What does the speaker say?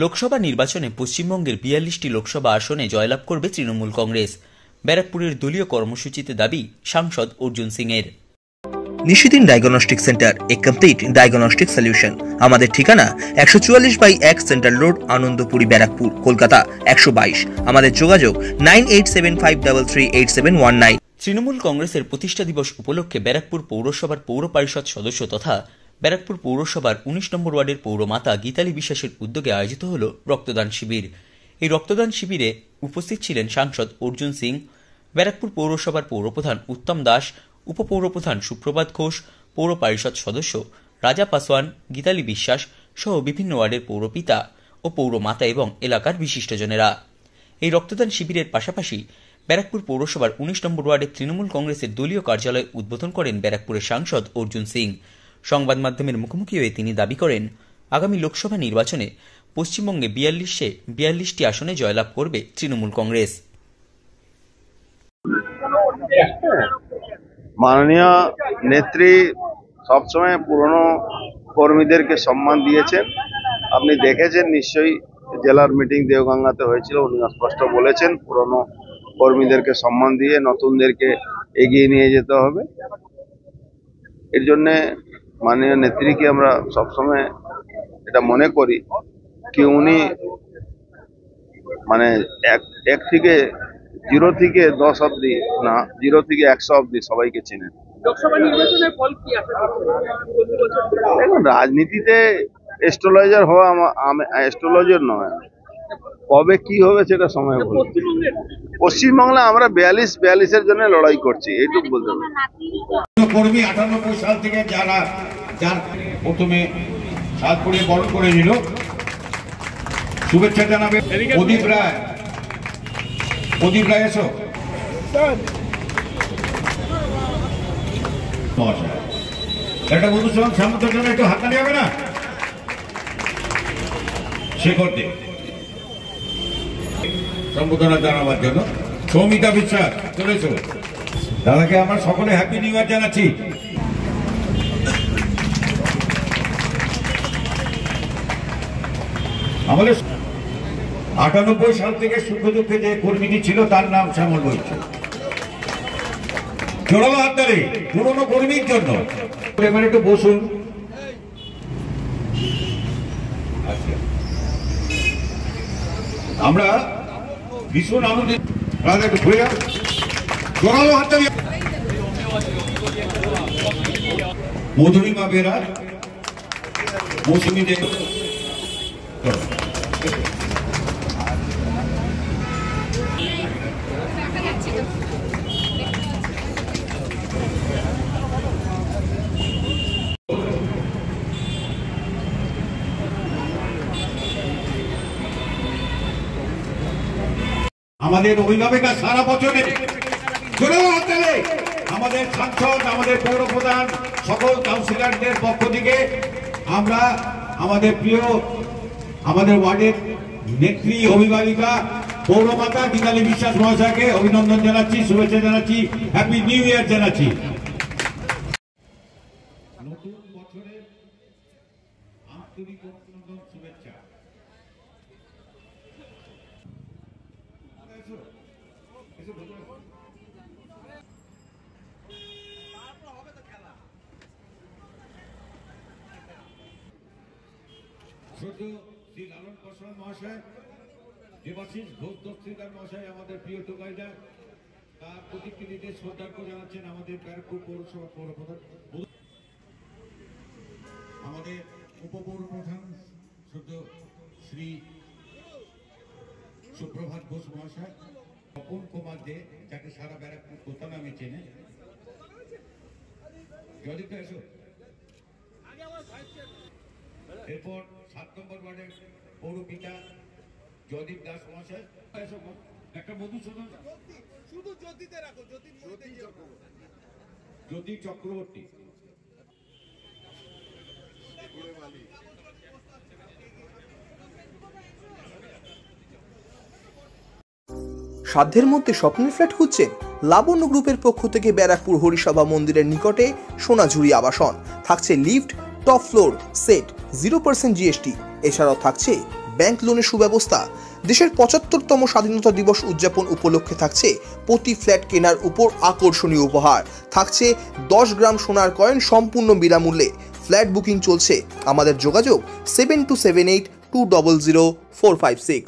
লোকসভা নির্বাচনে পশ্চিমবঙ্গের ৪২টি লোকসভা আসনে জয়লাভ করবে তৃণমূল কংগ্রেস। ব্যারাকপুরের দলীয় কর্মসূচিতে দাবি সাংসদ অর্জুন সিং এর। নিশিদিন ডায়াগনস্টিক সেন্টার, এ কমপ্লিট ডায়াগনস্টিক সলিউশন। আমাদের ঠিকানা ১৪৪/১ সেন্ট্রাল রোড, আনন্দপুরি, ব্যারাকপুর, কলকাতা ১২২। আমাদের যোগাযোগ 9875338719। তৃণমূল কংগ্রেসের প্রতিষ্ঠা দিবস উপলক্ষে ব্যারাকপুর পৌরসভার পৌর পরিষদ সদস্য তথা ব্যারাকপুর পৌরসভার ১৯ নম্বর ওয়ার্ডের পৌরমাতা গীতালি বিশ্বাসের উদ্যোগে আয়োজিত হল রক্তদান শিবির। এই রক্তদান শিবিরে উপস্থিত ছিলেন সাংসদ অর্জুন সিং, ব্যারাকপুর পৌরসভার পৌরপ্রধান উত্তম দাস, উপপৌরপ্রধান সুপ্রভাত ঘোষ, পৌর পরিষদ সদস্য রাজা পাসওয়ান, গীতালি বিশ্বাস সহ বিভিন্ন ওয়ার্ডের পৌরপিতা ও পৌরমাতা এবং এলাকার বিশিষ্টজনেরা। এই রক্তদান শিবিরের পাশাপাশি ব্যারাকপুর পৌরসভার ১৯ নম্বর ওয়ার্ডের তৃণমূল কংগ্রেসের দলীয় কার্যালয় উদ্বোধন করেন ব্যারাকপুরের সাংসদ অর্জুন সিং। সংবাদ মাধ্যমের মুখোমুখি হয়ে তিনি দাবি করেন, আগামী লোকসভা নির্বাচনে পশ্চিমবঙ্গে ৪২টি আসনে জয়লাভ করবে তৃণমূল কংগ্রেস। মাননীয় নেত্রী সবসময় পুরনো কর্মীদেরকে সম্মান দিয়েছেন। আপনি দেখেছেন নিশ্চয়ই, জেলার মিটিং দেওগঙ্গাতে হয়েছিল, উনি স্পষ্ট বলেছেন পুরনো কর্মীদেরকে সম্মান দিয়ে নতুনদেরকে এগিয়ে নিয়ে যেতে হবে। এর জন্যে মাননীয় নেত্রীকে আমরা সবসময় এটা মনে করি কি উনি মানে এক থেকে 0 থেকে 10 অব্দি না, 0 থেকে 100 অব্দি সবাইকে চেনেন। দেখুন, রাজনীতিতে অ্যাস্ট্রোলজার হওয়া অ্যাস্ট্রোলজার নয়, কবে কি হবে সেটা সময় বলবে। পশ্চিমবাংলা আমরা 42-42-এর জন্য লড়াই করছি, এইটুকু বলতে হবে। কর্মী 98 সাল থেকে যার প্রথমে সাত করে বরণ করে নিল, শুভেচ্ছা জানাবে প্রদীপ রায়। এসো একটা বন্ধুর সঙ্গে সামর্থ্যের জন্য একটু হাততালি হবে না? শেখর দে সম্বোধনা জানাবার জন্য। সৌমিতা বিশ্বাস চলেছ, দাদাকে আমরা সকলে হ্যাপি নিউ ইয়ার জানাচ্ছি। আমাদের 98 সাল থেকে সুখ দুঃখে যে কর্মীটি ছিল তার নাম শ্যামল বৈদ্য। জোরালো হাততালি পুরনো কর্মীর জন্য। এবার একটু বসুন। আমরা ভীষণ আনন্দিত। একটু ঘুরে জোরালো হাততালি। মধুরিমা বেরা, মৌসুমী দেব, আমাদের অভিভাবিকা সারা বছরে আমাদের সাংসদ, আমাদের পৌরপ্রধান, সকল কাউন্সিলরদের পক্ষ থেকে আমরা আমাদের প্রিয় আমাদের ওয়ার্ডের নেত্রী অভিভাবিকা পৌরমাতা গীতালি বিশ্বাস মহাশয়কে অভিনন্দন জানাচ্ছি, শুভেচ্ছা জানাচ্ছি, হ্যাপি নিউ ইয়ার জানাচ্ছি। নতুন বছরের আন্তরিক অভিনন্দন, শুভেচ্ছা। শ্রী লালন পাসওয়ান মহাশয়, দেবাশিস ঘোষ দস্তিদার মহাশয়, আমাদের প্রিয় টোকাইদার, তার প্রতিকৃতিতে শ্রদ্ধার্ঘ্য জানাচ্ছেন আমাদের ব্যারাকপুর পৌরসভা পৌরপ্রধান, আমাদের উপপৌরপ্রধান শ্রী সুপ্রভাত ঘোষ মহাশয়, তপন কুমার দে, যাকে সারা ব্যারাকপুর কোথা নামে চেনে। এরপর 7 নম্বর ওয়ার্ডের পৌরপিতা জয়দীপ দাস মহাশয়, একটা মধুসূদন, শুধু জ্যোতিতে রাখো, জ্যোতি চক্রবর্তী। সাধ্যের মধ্যে স্বপ্নের ফ্ল্যাট খুঁজছেন? লাবণ্য গ্রুপের পক্ষ থেকে ব্যারাকপুর হরিসভা মন্দিরের নিকটে সোনাঝুরি আবাসন। থাকছে lift, top floor, set, 0% GST। এছাড়াও থাকছে ব্যাংক লোনের সুব্যবস্থা। দেশের ৭৫তম স্বাধীনতা দিবস উদযাপন উপলক্ষে থাকছে প্রতি ফ্ল্যাট কেনার উপর আকর্ষণীয় উপহার, থাকছে 10 গ্রাম সোনার কয়েন সম্পূর্ণ বিনামূল্যে। ফ্ল্যাট বুকিং চলছে। আমাদের যোগাযোগ 7278200456।